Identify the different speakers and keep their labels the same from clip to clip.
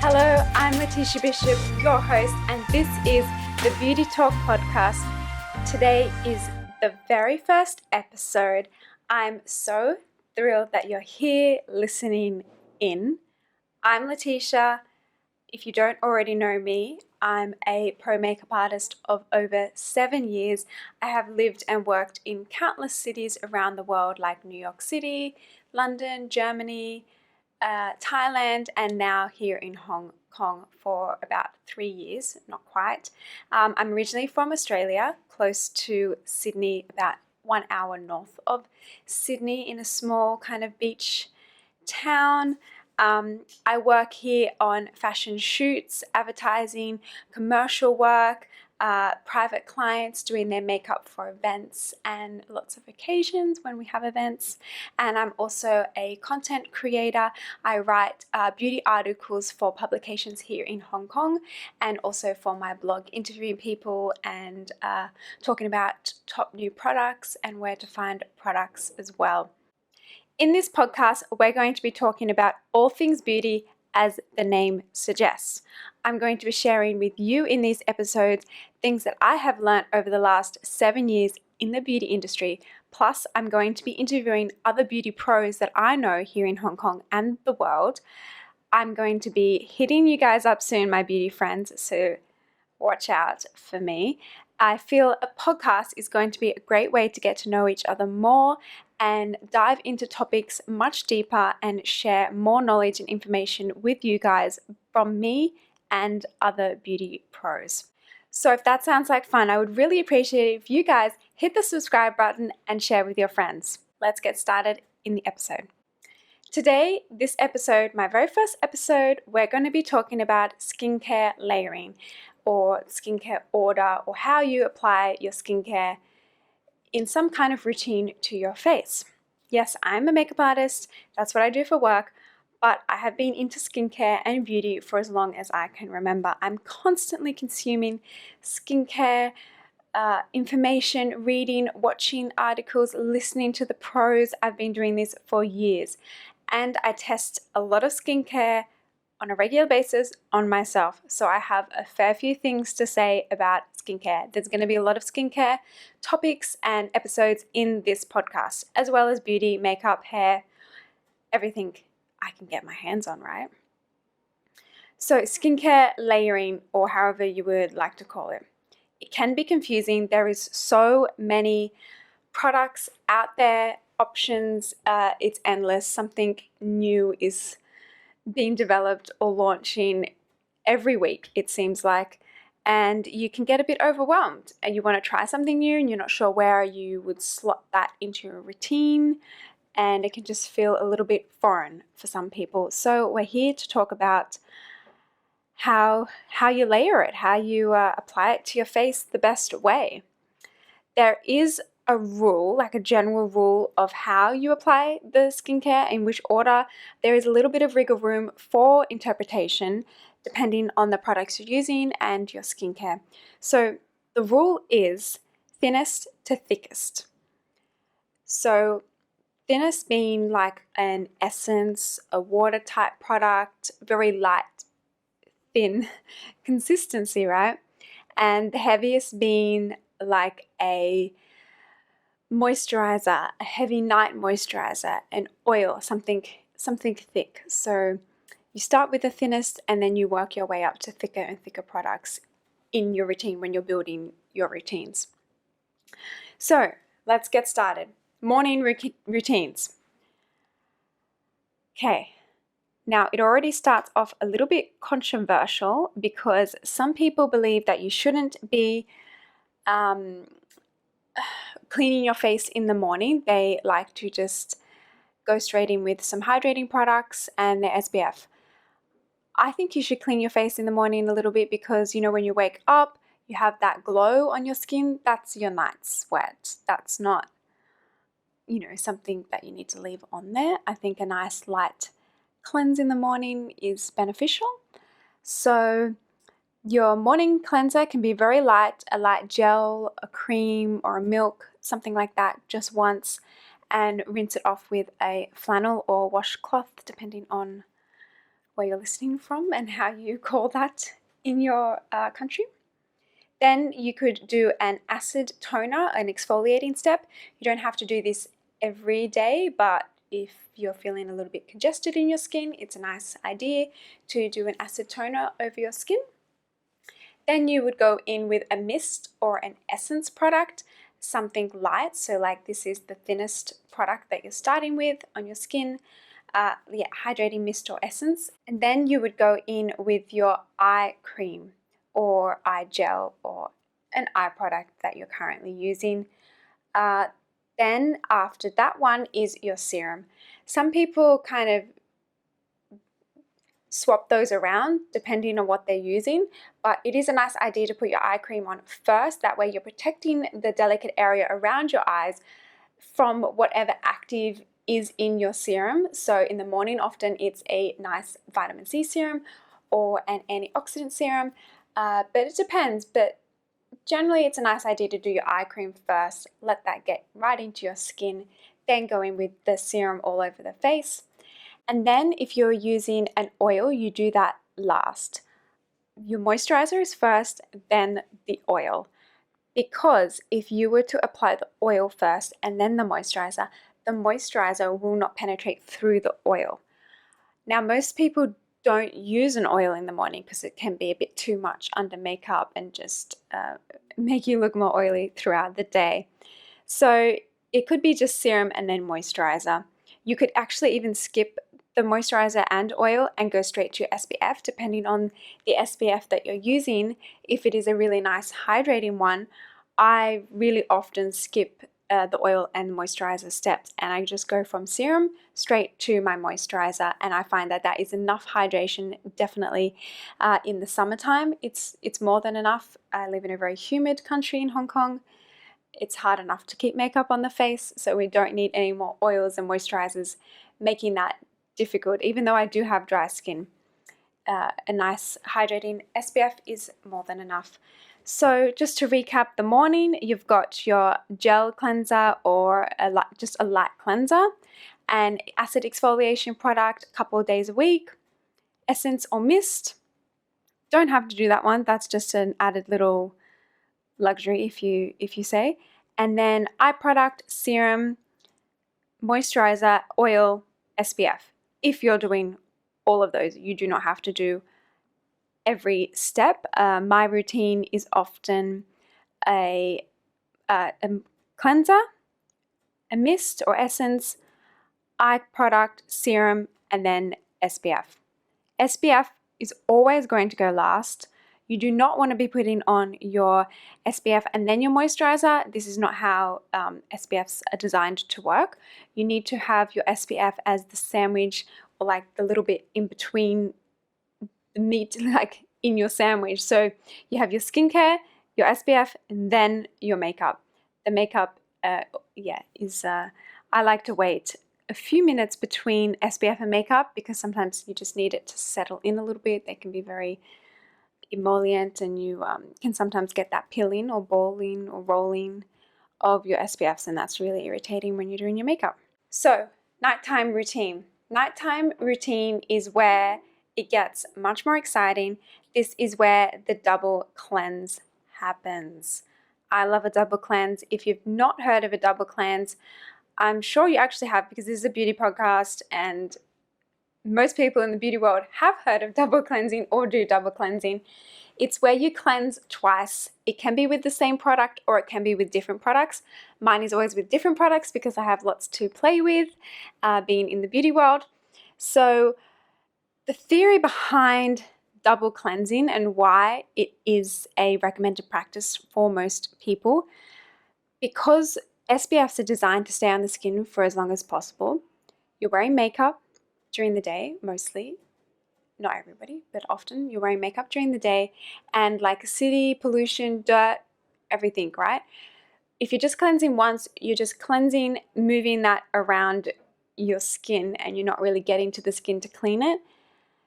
Speaker 1: Hello, I'm Letitia Bishop, your host, and this is the Beauty Talk podcast. Today is the very first episode. I'm so thrilled that you're here listening in. I'm Letitia. If you don't already know me, I'm a pro makeup artist of over 7 years. I have lived and worked in countless cities around the world like New York City, London, Germany, Thailand, and now here in Hong Kong for about 3 years, not quite. I'm originally from Australia, close to Sydney, about 1 hour north of Sydney in a small kind of beach town. I work here on fashion shoots, advertising, commercial work, private clients doing their makeup for events and lots of occasions when we have events. And I'm also a content creator. I write beauty articles for publications here in Hong Kong and also for my blog, interviewing people and talking about top new products and where to find products as well. In this podcast, we're going to be talking about all things beauty as the name suggests. I'm going to be sharing with you in these episodes things that I have learned over the last 7 years in the beauty industry. Plus, I'm going to be interviewing other beauty pros that I know here in Hong Kong and the world. I'm going to be hitting you guys up soon, my beauty friends, so watch out for me. I feel a podcast is going to be a great way to get to know each other more and dive into topics much deeper and share more knowledge and information with you guys from me and other beauty pros. So if that sounds like fun, I would really appreciate it if you guys hit the subscribe button and share with your friends. Let's get started in the episode. Today, this episode, my very first episode, we're going to be talking about skincare layering or skincare order, or how you apply your skincare in some kind of routine to your face. Yes, I'm a makeup artist, that's what I do for work, but I have been into skincare and beauty for as long as I can remember. I'm constantly consuming skincare information, reading, watching articles, listening to the pros. I've been doing this for years, and I test a lot of skincare on a regular basis on myself. So I have a fair few things to say about skincare. There's going to be a lot of skincare topics and episodes in this podcast, as well as beauty, makeup, hair, everything I can get my hands on, right? So skincare layering, or however you would like to call it, it can be confusing. There is so many products out there, options, it's endless. Something new is being developed or launching every week, it seems like, and you can get a bit overwhelmed and you want to try something new and you're not sure where you would slot that into your routine, and it can just feel a little bit foreign for some people. So we're here to talk about how you layer it, how you apply it to your face the best way. There is a rule, like a general rule of how you apply the skincare, in which order. There is a little bit of wiggle room for interpretation depending on the products you're using and your skincare. So the rule is thinnest to thickest. So thinnest being like an essence, a water type product, very light, thin consistency, right? And the heaviest being like a moisturizer, a heavy night moisturizer, an oil, something thick. So you start with the thinnest and then you work your way up to thicker and thicker products in your routine when you're building your routines. So let's get started. Morning routines. Okay, now it already starts off a little bit controversial because some people believe that you shouldn't be cleaning your face in the morning. They like to just go straight in with some hydrating products and their SPF. I think you should clean your face in the morning a little bit because, when you wake up, you have that glow on your skin. That's your night sweat. That's not, something that you need to leave on there. I think a nice light cleanse in the morning is beneficial. So your morning cleanser can be very light, a light gel, a cream, or a milk, something like that, just once, and rinse it off with a flannel or washcloth, depending on where you're listening from and how you call that in your country. Then you could do an acid toner, an exfoliating step. You don't have to do this every day, but if you're feeling a little bit congested in your skin, it's a nice idea to do an acid toner over your skin. Then you would go in with a mist or an essence product, something light. So like this is the thinnest product that you're starting with on your skin. Hydrating mist or essence. And then you would go in with your eye cream or eye gel or an eye product that you're currently using. Then after that one is your serum. Some people kind of swap those around depending on what they're using, but it is a nice idea to put your eye cream on first. That way you're protecting the delicate area around your eyes from whatever active is in your serum. So in the morning, often it's a nice vitamin C serum or an antioxidant serum, but it depends. But generally, it's a nice idea to do your eye cream first, let that get right into your skin, then go in with the serum all over the face. And then if you're using an oil, you do that last. Your moisturizer is first, then the oil. Because if you were to apply the oil first and then the moisturizer will not penetrate through the oil. Now, most people don't use an oil in the morning because it can be a bit too much under makeup and just make you look more oily throughout the day. So it could be just serum and then moisturizer. You could actually even skip the moisturizer and oil and go straight to your SPF, depending on the SPF that you're using. If it is a really nice hydrating one, I really often skip the oil and moisturizer steps, and I just go from serum straight to my moisturizer, and I find that that is enough hydration. Definitely in the summertime, it's more than enough. I live in a very humid country in Hong Kong. It's hard enough to keep makeup on the face, so we don't need any more oils and moisturizers making that difficult. Even though I do have dry skin, a nice hydrating SPF is more than enough. So just to recap, the morning you've got your gel cleanser or just a light cleanser, an acid exfoliation product a couple of days a week, essence or mist. Don't have to do that one. That's just an added little luxury if you say. And then eye product, serum, moisturizer, oil, SPF. If you're doing all of those, you do not have to do every step. My routine is often a cleanser, a mist or essence, eye product, serum, and then SPF. SPF is always going to go last. You do not want to be putting on your SPF and then your moisturizer. This is not how SPFs are designed to work. You need to have your SPF as the sandwich, or like the little bit in between the meat, like in your sandwich. So you have your skincare, your SPF, and then your makeup. The makeup, I like to wait a few minutes between SPF and makeup because sometimes you just need it to settle in a little bit. They can be very emollient, and you can sometimes get that peeling or balling or rolling of your SPFs, and that's really irritating when you're doing your makeup. So, nighttime routine. Nighttime routine is where it gets much more exciting. This is where the double cleanse happens. I love a double cleanse. If you've not heard of a double cleanse, I'm sure you actually have, because this is a beauty podcast and most people in the beauty world have heard of double cleansing or do double cleansing. It's where you cleanse twice. It can be with the same product or it can be with different products. Mine is always with different products because I have lots to play with being in the beauty world. So the theory behind double cleansing and why it is a recommended practice for most people, because SPFs are designed to stay on the skin for as long as possible. You're wearing makeup during the day, mostly, not everybody, but often you're wearing makeup during the day, and like city pollution, dirt, everything, right? If you're just cleansing once, you're just cleansing, moving that around your skin, and you're not really getting to the skin to clean it.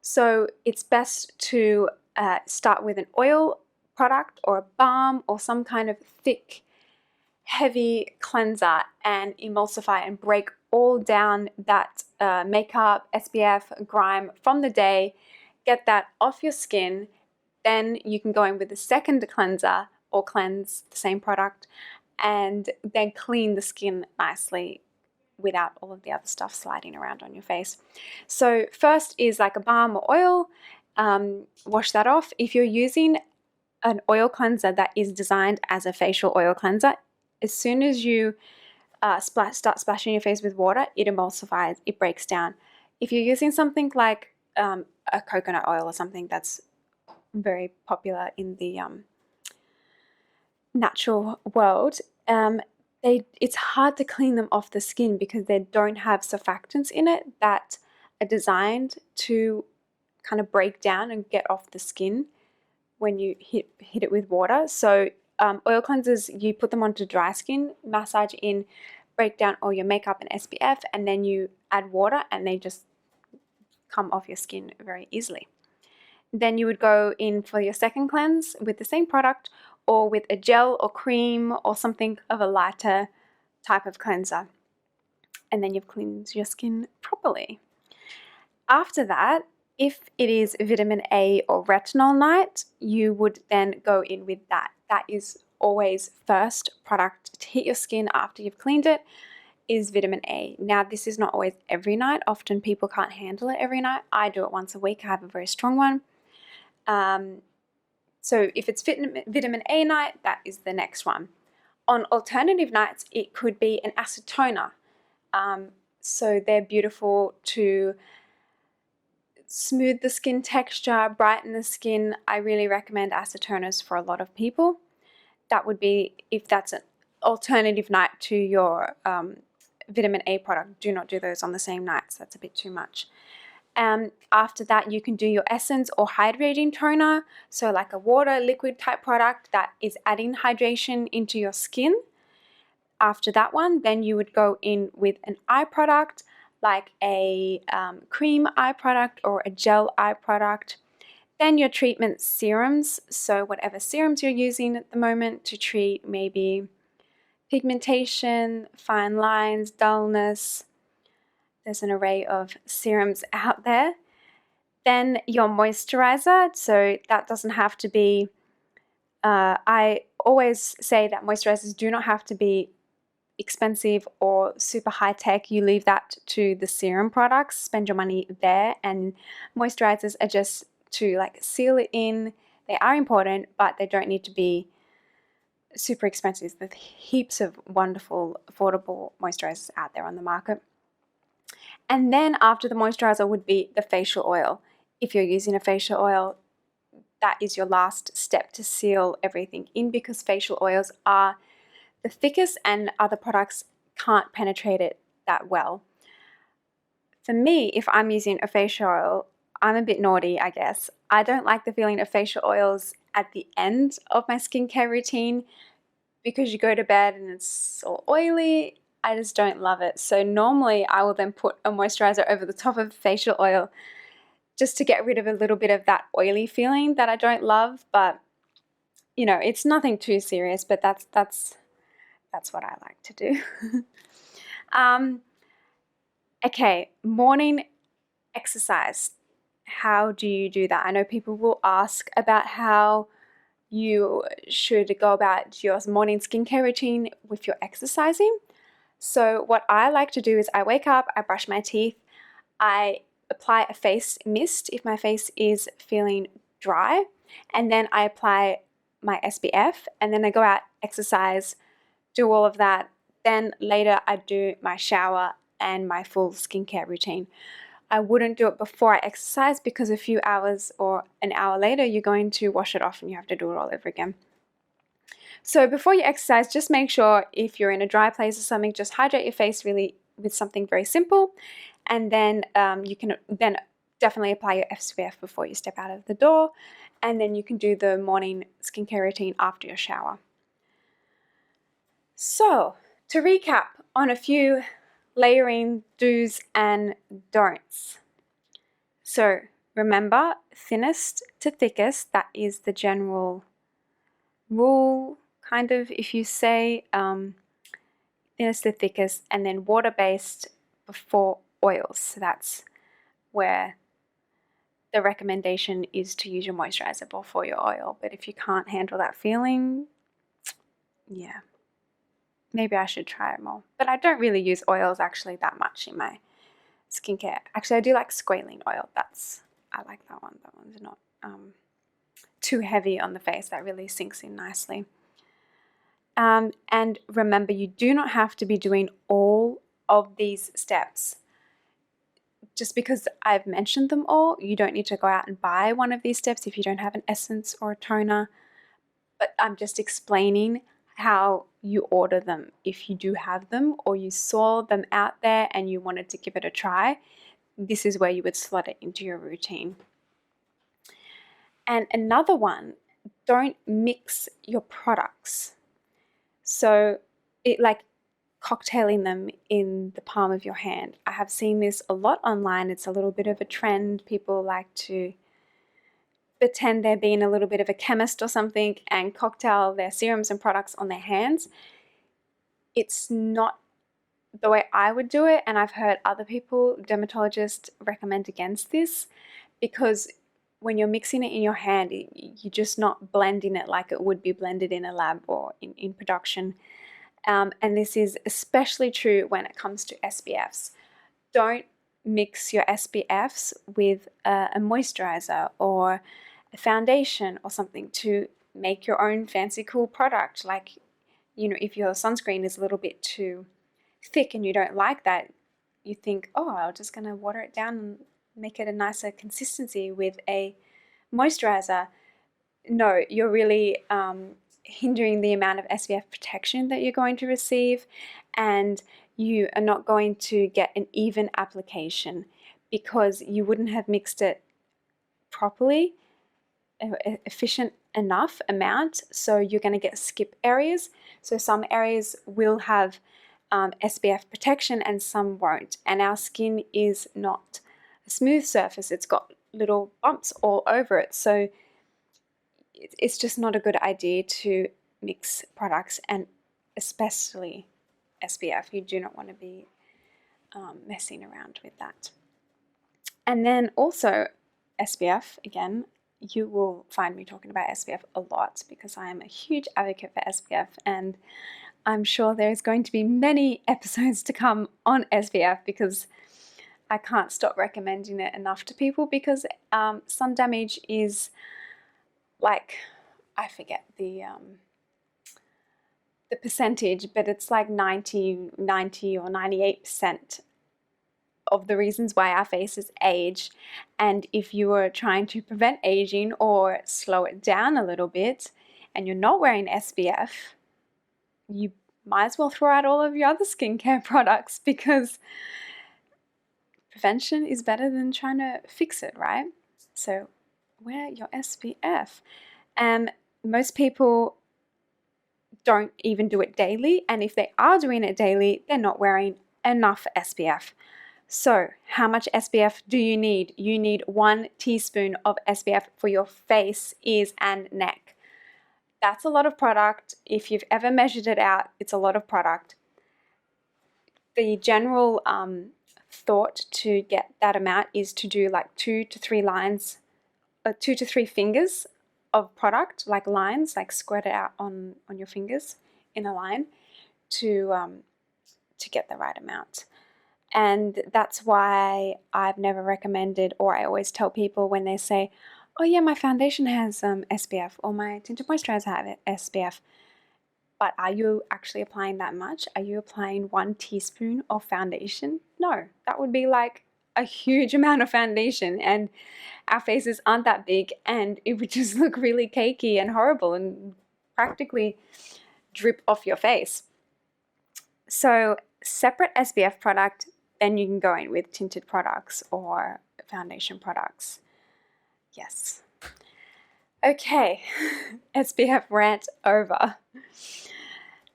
Speaker 1: So it's best to start with an oil product or a balm or some kind of thick, heavy cleanser and emulsify and break all down that makeup, SPF, grime from the day, get that off your skin. Then you can go in with the second cleanser or cleanse the same product and then clean the skin nicely without all of the other stuff sliding around on your face. So first is like a balm or oil. Wash that off. If you're using an oil cleanser that is designed as a facial oil cleanser, as soon as you start splashing your face with water, it emulsifies, it breaks down. If you're using something like a coconut oil or something that's very popular in the natural world, it's hard to clean them off the skin because they don't have surfactants in it that are designed to kind of break down and get off the skin when you hit it with water. So oil cleansers, you put them onto dry skin, massage in, break down all your makeup and SPF, and then you add water and they just come off your skin very easily. Then you would go in for your second cleanse with the same product or with a gel or cream or something of a lighter type of cleanser. And then you've cleansed your skin properly. After that, if it is vitamin A or retinol night, you would then go in with that. That is always first product to hit your skin after you've cleaned it is vitamin A. Now, this is not always every night. Often people can't handle it every night. I do it once a week. I have a very strong one. So if it's vitamin A night, that is the next one. On alternative nights, it could be an acid toner. So they're beautiful to smooth the skin texture, brighten the skin. I really recommend acid toners for a lot of people. That would be if that's an alternative night to your vitamin A product. Do not do those on the same nights. That's a bit too much. After that, you can do your essence or hydrating toner. So like a water liquid type product that is adding hydration into your skin. After that one, then you would go in with an eye product like a cream eye product or a gel eye product. Then your treatment serums, so whatever serums you're using at the moment to treat maybe pigmentation, fine lines, dullness. There's an array of serums out there. Then your moisturizer, so that doesn't have to be, I always say that moisturizers do not have to be expensive or super high tech. You leave that to the serum products, spend your money there, and moisturizers are just to like seal it in. They are important, but they don't need to be super expensive. There's heaps of wonderful affordable moisturizers out there on the market. And then after the moisturizer would be the facial oil. If you're using a facial oil, that is your last step to seal everything in because facial oils are the thickest and other products can't penetrate it that well. For me, if I'm using a facial oil, I'm a bit naughty, I guess. I don't like the feeling of facial oils at the end of my skincare routine because you go to bed and it's all oily. I just don't love it. So normally I will then put a moisturizer over the top of facial oil just to get rid of a little bit of that oily feeling that I don't love. But you know, it's nothing too serious, but that's what I like to do. Okay, morning exercise. How do you do that? I know people will ask about how you should go about your morning skincare routine with your exercising. So what I like to do is I wake up, I brush my teeth, I apply a face mist if my face is feeling dry, and then I apply my SPF, and then I go out, exercise, do all of that. Then later I do my shower and my full skincare routine. I wouldn't do it before I exercise because a few hours or an hour later you're going to wash it off and you have to do it all over again. So before you exercise, just make sure if you're in a dry place or something, just hydrate your face really with something very simple, and then you can then definitely apply your SPF before you step out of the door, and then you can do the morning skincare routine after your shower. So to recap on a few layering do's and don'ts. So remember, thinnest to thickest, that is the general rule, kind of, if you say thinnest to thickest, and then water-based before oils. So that's where the recommendation is to use your moisturizer before your oil. But if you can't handle that feeling, yeah, maybe I should try it more. But I don't really use oils actually that much in my skincare. Actually, I do like squalene oil. I like that one. That one's not too heavy on the face. That really sinks in nicely. And remember, you do not have to be doing all of these steps. Just because I've mentioned them all, you don't need to go out and buy one of these steps if you don't have an essence or a toner. But I'm just explaining how you order them. If you do have them or you saw them out there and you wanted to give it a try, this is where you would slot it into your routine. And another one, don't mix your products. So it like cocktailing them in the palm of your hand. I have seen this a lot online. It's a little bit of a trend. People like to pretend they're being a little bit of a chemist or something and cocktail their serums and products on their hands. It's not the way I would do it, and I've heard other people, dermatologists, recommend against this, because when you're mixing it in your hand, you're just not blending it like it would be blended in a lab or in production. And this is especially true when it comes to SPFs. Don't mix your SPFs with a moisturizer or a foundation or something to make your own fancy cool product. Like, if your sunscreen is a little bit too thick and you don't like that, you think, oh, I'm just going to water it down and make it a nicer consistency with a moisturizer. No, you're really hindering the amount of SPF protection that you're going to receive, and you are not going to get an even application because you wouldn't have mixed it properly, efficient enough amount, so you're going to get skip areas. So some areas will have SPF protection and some won't, and our skin is not a smooth surface. It's got little bumps all over it, so it's just not a good idea to mix products, and especially SPF. You do not want to be messing around with that. And then also SPF, again, you will find me talking about SPF a lot because I am a huge advocate for SPF, and I'm sure there's going to be many episodes to come on SPF because I can't stop recommending it enough to people, because sun damage is like, I forget the percentage, but it's like 90 or 98% of the reasons why our faces age. And if you are trying to prevent aging or slow it down a little bit and you're not wearing SPF, you might as well throw out all of your other skincare products, because prevention is better than trying to fix it, right? So wear your SPF. And most people don't even do it daily, and if they are doing it daily, they're not wearing enough SPF. So how much SPF do you need? You need 1 teaspoon of SPF for your face, ears, and neck. That's a lot of product. If you've ever measured it out, it's a lot of product. The general thought to get that amount is to do like 2 to 3 lines, 2 to 3 fingers of product, like lines, like spread it out on your fingers in a line to get the right amount. And that's why I've never recommended, or I always tell people when they say, oh yeah, my foundation has SPF, or my tinted moisturizer has SPF, but are you actually applying that much? Are you applying 1 teaspoon of foundation? No, that would be like a huge amount of foundation, and our faces aren't that big, and it would just look really cakey and horrible and practically drip off your face. So separate SPF product, then you can go in with tinted products or foundation products. Yes. Okay, SPF rant over.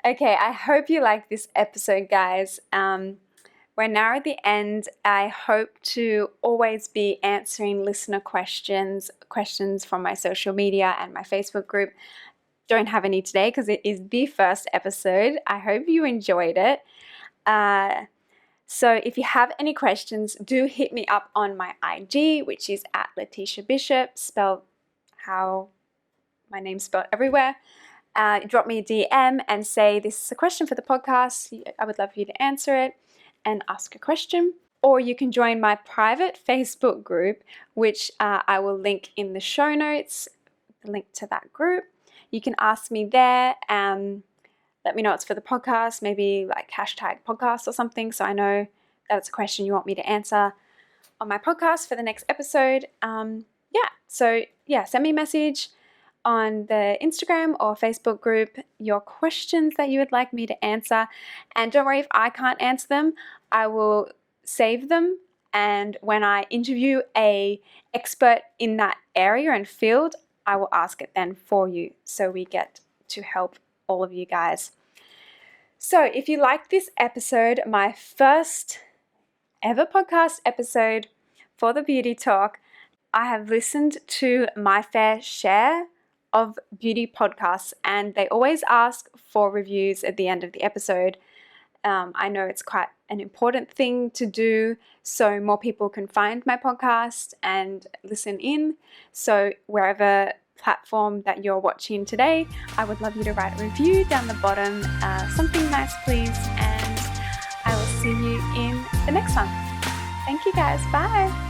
Speaker 1: Okay, I hope you like this episode, guys. We're now at the end. I hope to always be answering listener questions from my social media and my Facebook group. Don't have any today because it is the first episode. I hope you enjoyed it. So if you have any questions, do hit me up on my IG, which is at Letitia Bishop, spelled how my name's spelled everywhere. Drop me a DM and say, this is a question for the podcast. I would love for you to answer it and ask a question. Or you can join my private Facebook group, which I will link in the show notes, the link to that group. You can ask me there. Let me know it's for the podcast, maybe like hashtag podcast or something, so I know that it's a question you want me to answer on my podcast for the next episode. Send me a message on the Instagram or Facebook group, your questions that you would like me to answer. And don't worry if I can't answer them, I will save them. And when I interview an expert in that area and field, I will ask it then for you, so we get to help all of you guys. So if you like this episode, my first ever podcast episode for the Beauty Talk, I have listened to my fair share of beauty podcasts, and they always ask for reviews at the end of the episode. I know it's quite an important thing to do so more people can find my podcast and listen in. So wherever platform that you're watching today, I would love you to write a review down the bottom, something nice please, and I will see you in the next one. Thank you guys, bye.